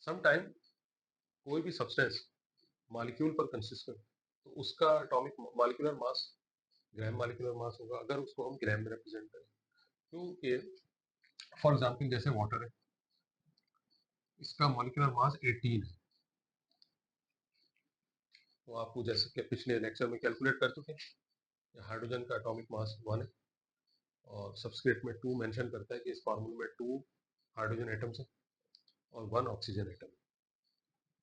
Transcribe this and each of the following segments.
Some time कोई भी substance molecule पर कंसिस्ट करे तो उसका atomic molecular mass gram molecular mass होगा, अगर उसको हम ग्राम में रिप्रेजेंट करें। क्योंकि फॉर एग्जांपल जैसे वाटर है, इसका मॉलिक्यूलर मास 18 है, तो आपको जैसे कि पिछले लेक्चर में कैलकुलेट कर चुके हैं, हाइड्रोजन का एटॉमिक मास 1 है और सबस्क्रिप्ट में 2 मेंशन करता है कि इस फार्मूले में 2 हाइड्रोजन एटम्स है और 1 ऑक्सीजन एटम।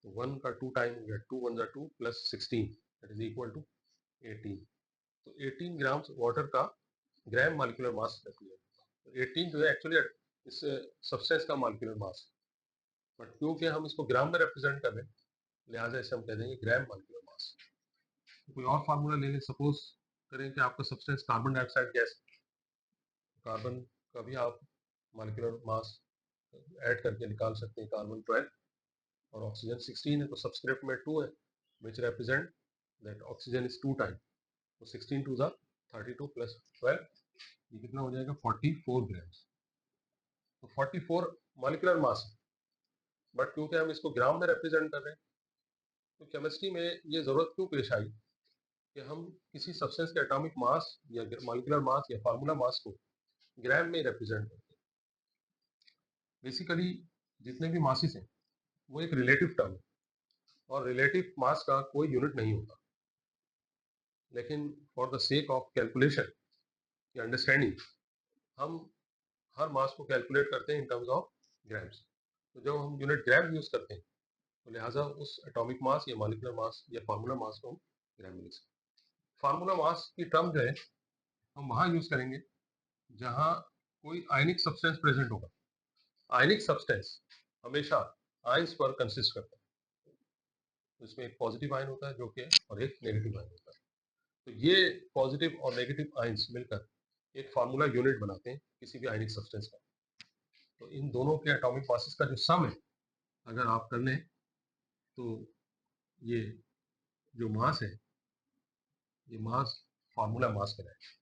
तो 1 का 2 टाइम हो गया, 2 1 2 plus 16 that is equal to 18। तो 18 ग्राम वाटर का ग्राम मॉलिक्यूलर मास रिप्रेजेंट। तो 18 जो है एक्चुअली इस सब्सटेंस का मॉलिक्यूलर मास, बट क्योंकि हम इसको ग्राम में रिप्रेजेंट कर रहे हैं लिहाजा इसे हम कह देंगे ग्राम मॉलिक्यूलर मास। तो कोई और फार्मूला ले लें, सपोज करें कि आपका substance carbon dioxide gas, carbon का भी आप मॉलिक्यूलर मास ऐड करके निकाल सकते हैं, कार्बन 12 और ऑक्सीजन 16 है, तो सबस्क्रिप्ट में 2 है which represent that oxygen is 2 time. तो 16 टू द 32 प्लस 12, ये कितना हो जाएगा 44 ग्राम्स। तो 44 मॉलिक्यूलर मास है, बट क्योंकि हम इसको ग्राम में रिप्रेजेंट कर रहे हैं तो केमिस्ट्री में ये जरूरत क्यों पेश आई कि हम किसी सब्सटेंस के एटॉमिक मास या मॉलिक्यूलर मास या फार्मूला मास को ग्राम में रिप्रेजेंट करते हैं। बेसिकली जितने भी मासेस हैं वो एक रिलेटिव टर्म है और रिलेटिव मास का कोई यूनिट नहीं होता, लेकिन for the sake of calculation या अंडरस्टैंडिंग हम हर मास को कैलकुलेट करते हैं इन टर्म्स ऑफ ग्राम्स। तो जब हम यूनिट ग्राम यूज करते हैं तो लिहाजा उस एटॉमिक मास या मॉलिक्यूलर मास या फार्मूला मास को हम ग्राम में लिख सकते हैं। फार्मूला मास की टर्म जो है हम वहां यूज करेंगे जहां कोई आयनिक सब्सटेंस प्रेजेंट होगा। आयनिक सब्सटेंस हमेशा आयंस पर कंसिस्ट करता है, तो इसमें एक पॉजिटिव आयन होता है जो कि और एक नेगेटिव आयन होता है। तो ये पॉजिटिव और नेगेटिव आयंस मिलकर एक फार्मूला यूनिट बनाते हैं किसी भी आयनिक सब्सटेंस का। तो इन दोनों के एटॉमिक मासेस का जो सम है अगर आप कर लें तो ये जो मास है ये मास फार्मूला मास कहलाएगा।